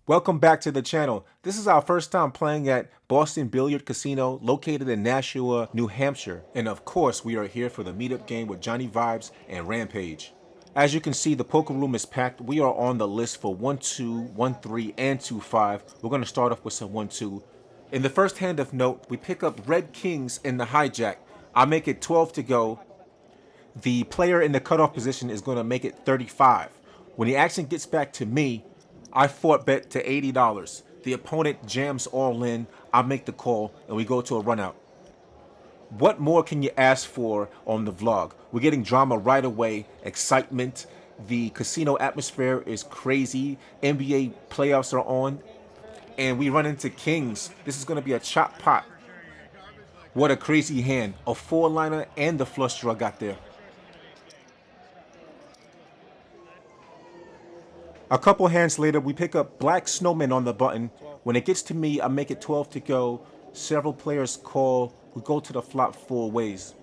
Welcome back to the channel. This is our first time playing at Boston Billiards Casino located in Nashua, New Hampshire. And of course, we are here for the meetup game with Johnnie Vibes and Rampage. As you can see, the poker room is packed. We are on the list for 1-2, 1-3, and 2-5. We're going to start off with some 1-2. In the first hand of note, we pick up red kings in the hijack. I make it 12 to go. The player in the cutoff position is going to make it 35. When the action gets back to me, I fort bet to $80. The opponent jams all in, I make the call, and we go to a run out. What more can you ask for on the vlog? We're getting drama right away, excitement. The casino atmosphere is crazy. NBA playoffs are on, and we run into kings. This is going to be a chop pot. What a crazy hand. A four-liner and the flush draw got there. A couple hands later, we pick up Black Snowman on the button. When it gets to me, I make it 12 to go. Several players call. We go to the flop 4 ways.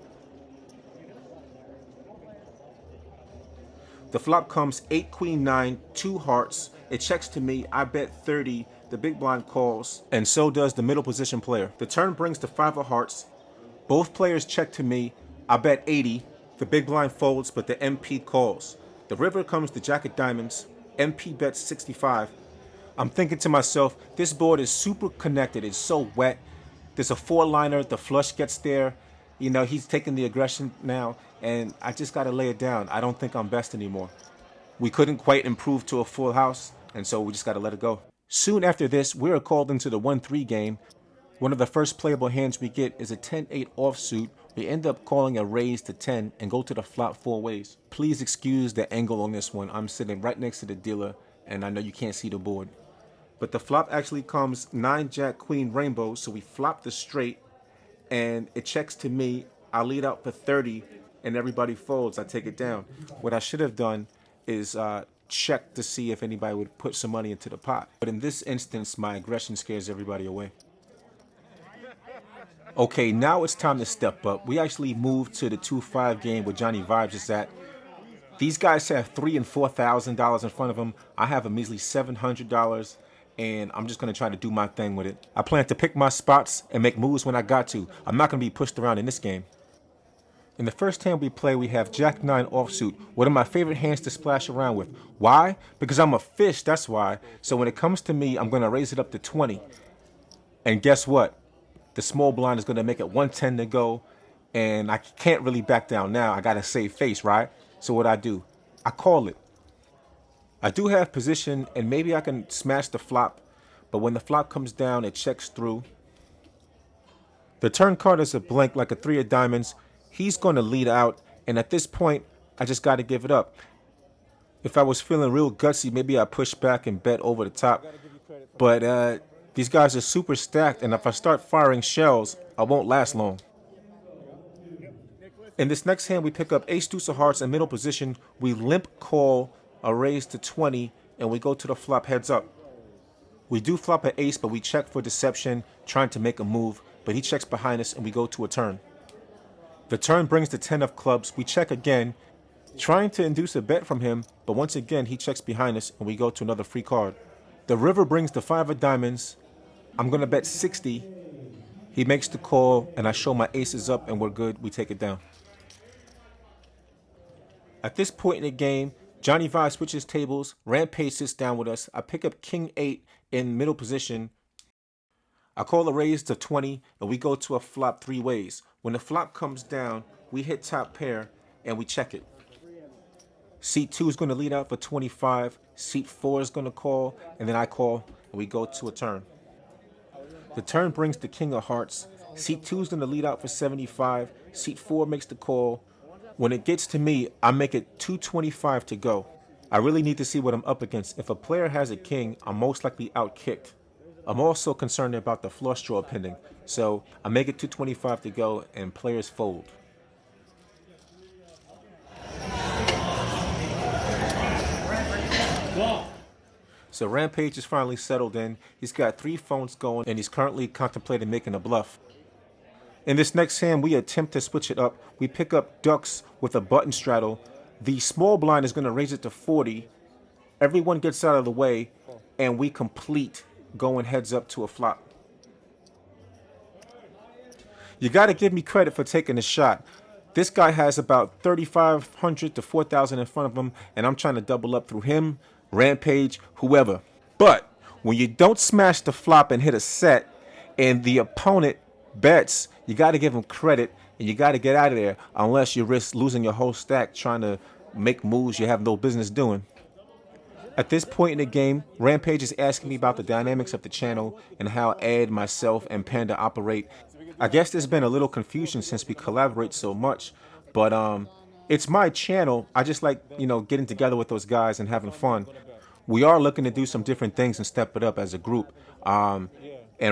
The flop comes 8, queen, 9, 2 hearts. It checks to me. I bet 30. The big blind calls, and so does the middle position player. The turn brings the 5 of hearts. Both players check to me. I bet 80. The big blind folds, but the MP calls. The river comes the jack of diamonds. MP bets 65. I'm thinking to myself, this board is super connected. It's so wet. There's a 4-liner. The flush gets there. You know, he's taking the aggression now, and I just got to lay it down. I don't think I'm best anymore. We couldn't quite improve to a full house, and so we just got to let it go. Soon after this, we are called into the 1-3 game. One of the first playable hands we get is a 10-8 offsuit. We end up calling a raise to 10 and go to the flop 4 ways. Please excuse the angle on this one. I'm sitting right next to the dealer, and I know you can't see the board. But the flop actually comes 9 jack queen rainbow, so we flop the straight, and it checks to me. I lead out for 30, and everybody folds. I take it down. What I should have done is check to see if anybody would put some money into the pot. But in this instance, my aggression scares everybody away. Okay, now it's time to step up. We actually moved to the 2-5 game where Johnnie Vibes is at. These guys have $3,000 and $4,000 in front of them. I have a measly $700, and I'm just going to try to do my thing with it. I plan to pick my spots and make moves when I got to. I'm not going to be pushed around in this game. In the first hand we play, we have Jack 9 offsuit, one of my favorite hands to splash around with. Why? Because I'm a fish, that's why. So when it comes to me, I'm going to raise it up to 20. And guess what? The small blind is going to make it 110 to go, and I can't really back down now. I got to save face, right? So what I do? I call it. I do have position, and maybe I can smash the flop, but when the flop comes down, it checks through. The turn card is a blank like a 3 of diamonds. He's going to lead out, and at this point, I just got to give it up. If I was feeling real gutsy, maybe I push back and bet over the top, but these guys are super stacked, and if I start firing shells, I won't last long. In this next hand, we pick up ace deuce of hearts in middle position. We limp call a raise to 20, and we go to the flop heads up. We do flop an ace, but we check for deception, trying to make a move, but he checks behind us, and we go to a turn. The turn brings the 10 of clubs. We check again, trying to induce a bet from him, but once again, he checks behind us, and we go to another free card. The river brings the 5 of diamonds. I'm going to bet 60. He makes the call, and I show my aces up, and we're good. We take it down. At this point in the game, Johnnie Vibes switches tables. Rampage sits down with us. I pick up king 8 in middle position. I call a raise to 20, and we go to a flop 3 ways. When the flop comes down, we hit top pair, and we check it. Seat 2 is going to lead out for 25. Seat 4 is going to call, and then I call, and we go to a turn. The turn brings the king of hearts. Seat 2 is going to lead out for 75. Seat 4 makes the call. When it gets to me, I make it 225 to go. I really need to see what I'm up against. If a player has a king, I'm most likely out-kicked. I'm also concerned about the flush draw pending. So I make it 225 to go, and players fold. So Rampage is finally settled in. He's got 3 phones going, and he's currently contemplating making a bluff. In this next hand, we attempt to switch it up. We pick up ducks with a button straddle. The small blind is going to raise it to 40. Everyone gets out of the way, and we complete going heads up to a flop. You got to give me credit for taking the shot. This guy has about 3,500 to 4,000 in front of him, and I'm trying to double up through him, Rampage, whoever. But when you don't smash the flop and hit a set, and the opponent bets, you got to give him credit, and you got to get out of there unless you risk losing your whole stack trying to make moves you have no business doing. At this point in the game, Rampage is asking me about the dynamics of the channel and how Ed, myself, and Panda operate. I guess there's been a little confusion since we collaborate so much, but it's my channel. I just like, getting together with those guys and having fun. We are looking to do some different things and step it up as a group. And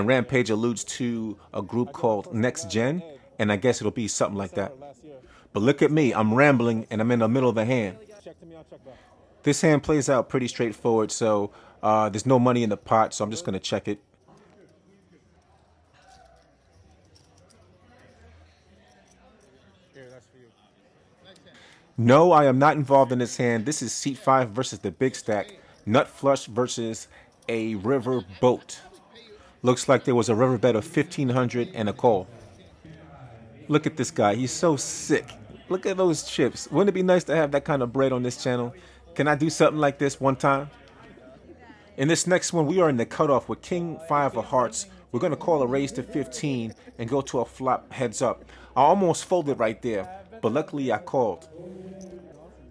Rampage alludes to a group called Next Gen, and I guess it'll be something like that. But look at me, I'm rambling and I'm in the middle of the hand. This hand plays out pretty straightforward, so there's no money in the pot, so I'm just going to check it. No, I am not involved in this hand. This is seat 5 versus the big stack. Nut flush versus a river boat. Looks like there was a river bet of 1,500 and a call. Look at this guy. He's so sick. Look at those chips. Wouldn't it be nice to have that kind of bread on this channel? Can I do something like this one time? In this next one, we are in the cutoff with King 5 of hearts. We're going to call a raise to 15 and go to a flop heads up. I almost folded right there, but luckily I called.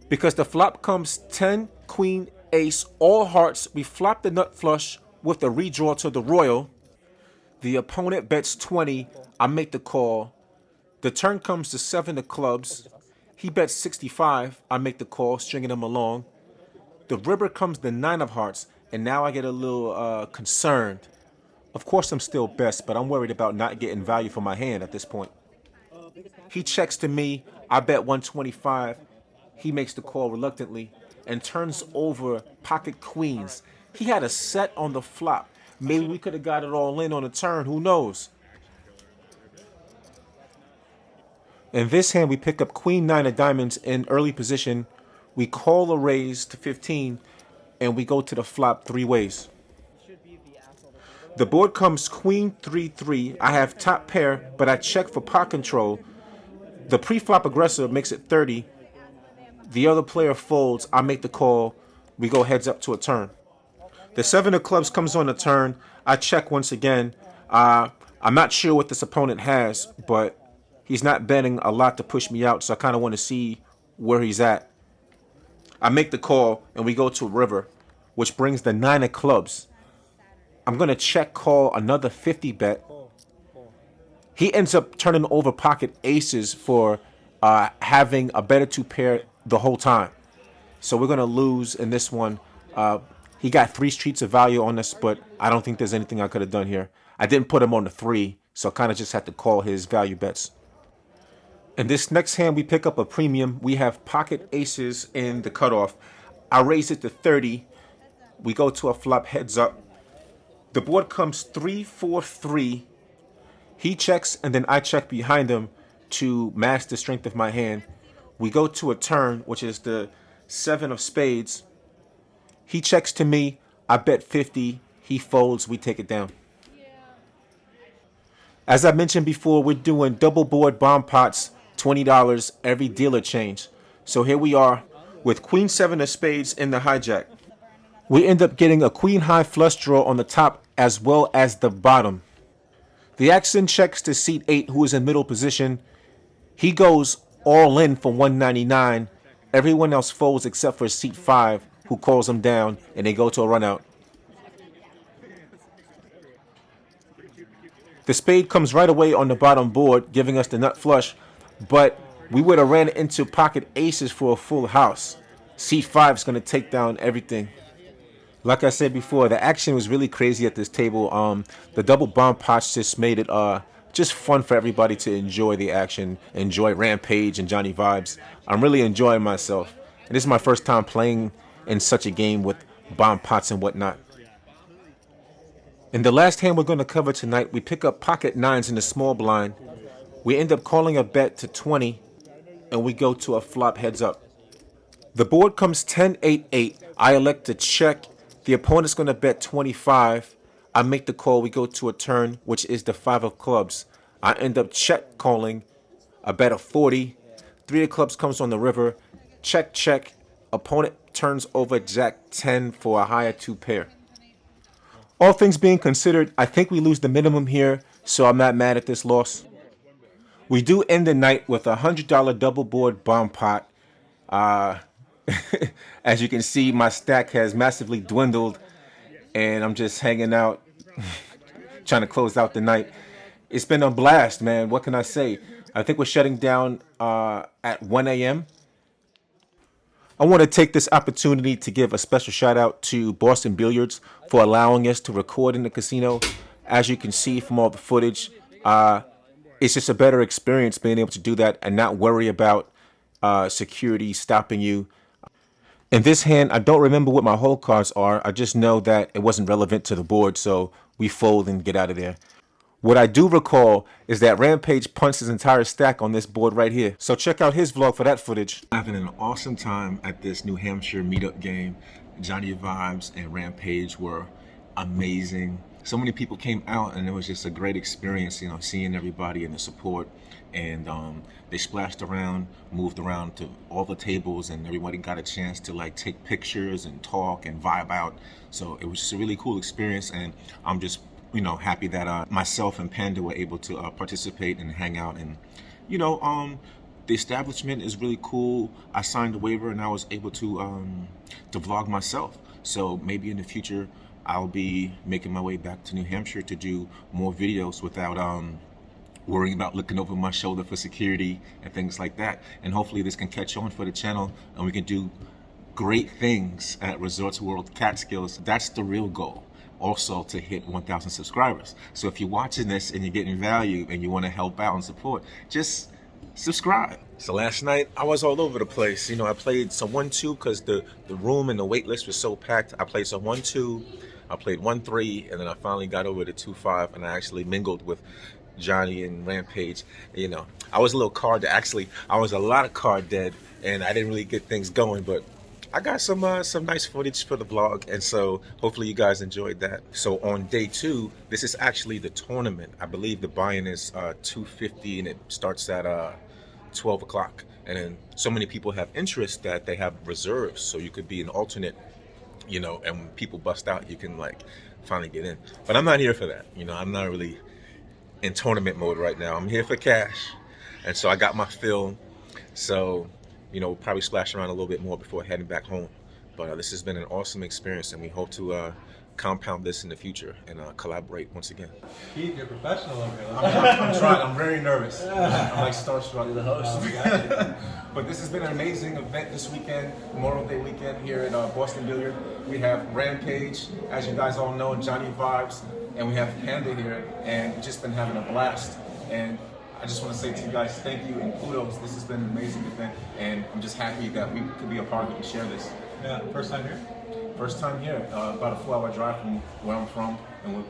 Because the flop comes 10, queen, ace, all hearts. We flop the nut flush with the redraw to the royal. The opponent bets 20. I make the call. The turn comes to 7 of clubs. He bets 65. I make the call, stringing him along. The river comes to 9 of hearts, and now I get a little concerned. Of course, I'm still best, but I'm worried about not getting value for my hand at this point. He checks to me. I bet 125. He makes the call reluctantly and turns over pocket queens. He had a set on the flop. Maybe we could have got it all in on a turn. Who knows? In this hand, we pick up queen 9 of diamonds in early position. We call a raise to 15, and we go to the flop 3 ways. The board comes queen 3-3. I have top pair, but I check for pot control. The pre-flop aggressor makes it 30. The other player folds. I make the call. We go heads up to a turn. The 7 of clubs comes on the turn. I check once again. I'm not sure what this opponent has, but he's not betting a lot to push me out, so I kind of want to see where he's at. I make the call, and we go to a river, which brings the 9 of clubs. I'm going to check call another 50 bet. He ends up turning over pocket aces for having a better 2 pair the whole time. So we're going to lose in this one. He got 3 streets of value on us, but I don't think there's anything I could have done here. I didn't put him on the 3, so I kind of just had to call his value bets. In this next hand, we pick up a premium. We have pocket aces in the cutoff. I raise it to 30. We go to a flop heads up. The board comes 3-4-3. He checks, and then I check behind him to mask the strength of my hand. We go to a turn, which is the 7 of spades. He checks to me. I bet 50. He folds. We take it down. As I mentioned before, we're doing double board bomb pots, $20 every dealer change. So here we are with queen 7 of spades in the hijack. We end up getting a queen high flush draw on the top as well as the bottom. The action checks to seat 8, who is in middle position. He goes all in for 199. Everyone else folds except for seat 5, who calls him down, and they go to a run out. The spade comes right away on the bottom board, giving us the nut flush, but we would have ran into pocket aces for a full house. Seat 5 is going to take down everything. Like I said before, the action was really crazy at this table. The double bomb pots just made it just fun for everybody to enjoy the action, enjoy Rampage and Johnnie vibes. I'm really enjoying myself. And this is my first time playing in such a game with bomb pots and whatnot. In the last hand we're going to cover tonight, we pick up pocket 9s in the small blind. We end up calling a bet to 20, and we go to a flop heads up. The board comes 10-8-8. I elect to check The opponent's going to bet 25. I make the call. We go to a turn, which is the 5 of clubs. I end up check calling a bet of 40. 3 of clubs comes on the river. Check, check. Opponent turns over Jack 10 for a higher 2 pair. All things being considered, I think we lose the minimum here, so I'm not mad at this loss. We do end the night with a $100 double board bomb pot. As you can see, my stack has massively dwindled, and I'm just hanging out, trying to close out the night. It's been a blast, man. What can I say? I think we're shutting down at 1 a.m. I want to take this opportunity to give a special shout out to Boston Billiards for allowing us to record in the casino. As you can see from all the footage, it's just a better experience being able to do that and not worry about security stopping you. In this hand, I don't remember what my whole cards are. I just know that it wasn't relevant to the board, so we fold and get out of there. What I do recall is that Rampage punched his entire stack on this board right here. So check out his vlog for that footage. Having an awesome time at this New Hampshire meetup game. Johnnie vibes and Rampage were amazing. So many people came out, and it was just a great experience, seeing everybody and the support. And they splashed around, moved around to all the tables, and everybody got a chance to take pictures and talk and vibe out. So it was just a really cool experience, and I'm just happy that myself and Panda were able to participate and hang out. And the establishment is really cool. I signed a waiver and I was able to vlog myself. So maybe in the future I'll be making my way back to New Hampshire to do more videos without worrying about looking over my shoulder for security and things like that. And hopefully this can catch on for the channel and we can do great things at Resorts World Catskills. That's the real goal. Also to hit 1,000 subscribers. So if you're watching this and you're getting value and you want to help out and support, just subscribe. So last night I was all over the place. I played some 1-2 because the room and the wait list was so packed. I played some 1-2, I played 1-3, and then I finally got over to 2-5, and I actually mingled with Johnnie and Rampage. I was a little card dead. Actually, I was a lot of card dead, and I didn't really get things going, but I got some nice footage for the vlog, and so hopefully you guys enjoyed that. So on day 2, this is actually the tournament. I believe the buy-in is $250, and it starts at 12 o'clock. And then so many people have interest that they have reserves, so you could be an alternate, and when people bust out, you can finally get in. But I'm not here for that. I'm not really in tournament mode right now. I'm here for cash, and so I got my fill. So we'll probably splash around a little bit more before heading back home. But this has been an awesome experience, and we hope to compound this in the future and collaborate once again. Keith, you're professional over here. I'm trying. I'm very nervous. I'm starstruck. You're the host. But this has been an amazing event this weekend, Memorial Day weekend here at Boston Billiard. We have Rampage, as you guys all know, Johnnie vibes, and we have Panda here, and we've just been having a blast. And I just want to say to you guys, thank you and kudos. This has been an amazing event, and I'm just happy that we could be a part of it and share this. Yeah, first time here? First time here, about a 4-hour drive from where I'm from, and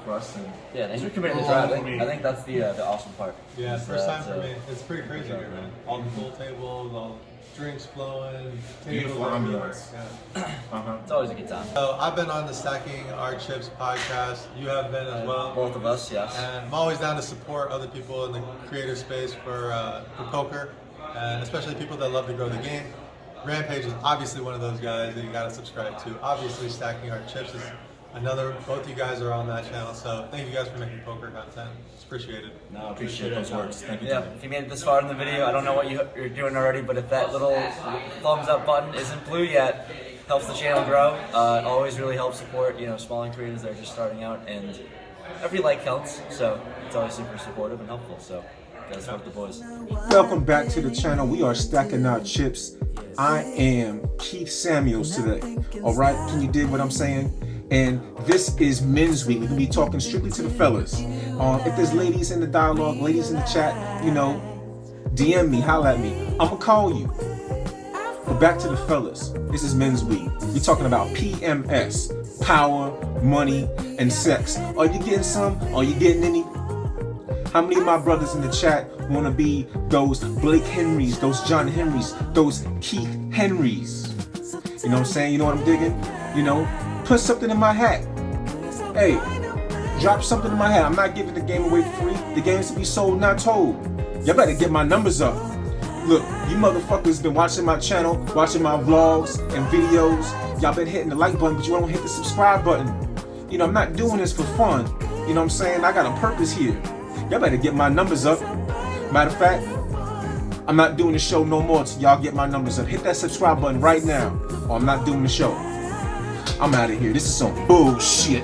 for us. And yeah, thanks for committing to drive. I think that's the awesome part. Yeah, first time for me. It's pretty crazy here, man. All the pool tables, all the drinks flowing, beautiful ambiance. Yeah. It's always a good time. So I've been on the Stacking Our Chips podcast. You have been as well. Both of us, yes. And I'm always down to support other people in the creator space for poker, and especially people that love to grow the game. Rampage is obviously one of those guys that you got to subscribe to. Obviously, Stacking Our Chips is another. Both you guys are on that channel, so thank you guys for making poker content. It's appreciated. No, appreciate those words. Thank you. Yeah, if you made it this far in the video, I don't know what you're doing already, but if that little thumbs up button isn't blue yet, helps the channel grow. Always really helps support smaller creators that are just starting out, and every like counts. So it's always super supportive and helpful. So gotta support the boys. Welcome back to the channel. We are Stacking Our Chips. I am Keith Samuels today. All right, can you dig what I'm saying? And this is Men's Week. We're gonna be talking strictly to the fellas. If there's ladies in the dialogue, ladies in the chat, DM me, holla at me. I'm gonna call you. But back to the fellas. This is Men's Week. We're talking about PMS, power, money, and sex. Are you getting some? Are you getting any? How many of my brothers in the chat want to be those Blake Henrys, those John Henrys, those Keith Henrys? You know what I'm saying? You know what I'm digging? put something in my hat. Hey, drop something in my hat. I'm not giving the game away free. The game's to be sold, not told. Y'all better get my numbers up. Look, you motherfuckers been watching my channel, watching my vlogs and videos. Y'all been hitting the like button, but you don't hit the subscribe button. You know, I'm not doing this for fun. You know what I'm saying? I got a purpose here. Y'all better get my numbers up. Matter of fact, I'm not doing the show no more till y'all get my numbers up. Hit that subscribe button right now, or I'm not doing the show. I'm out of here. This is some bullshit.